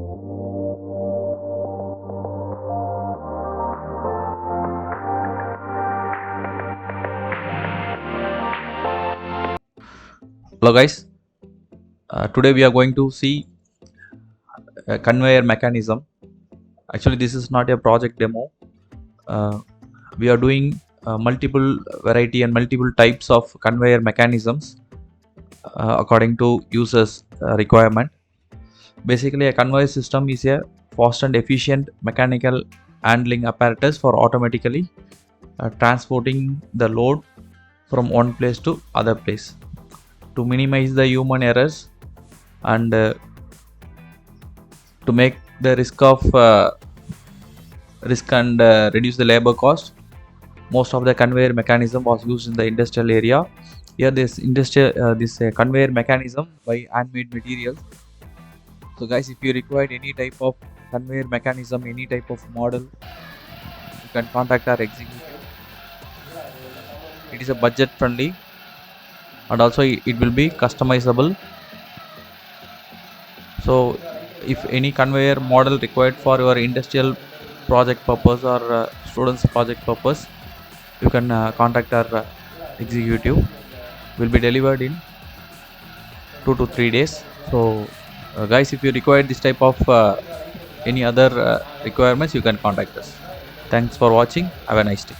Hello guys, today we are going to see a conveyor mechanism. Actually this is not a project demo. We are doing multiple variety and multiple types of conveyor mechanisms according to users requirement. Basically a conveyor system is a fast and efficient mechanical handling apparatus for automatically transporting the load from one place to other place to minimize the human errors and to make the risk and reduce the labor cost. Most of the conveyor mechanism was used in the industrial area. Here this conveyor mechanism by handmade materials. So guys, if you require any type of conveyor mechanism, any type of model, you can contact our executive. It is a budget friendly and also it will be customizable. So if any conveyor model required for your industrial project purpose or students project purpose, you can contact our executive. Will be delivered in 2 to 3 days. So guys, if you require this type of any other requirements, you can contact us. Thanks for watching. Have a nice day.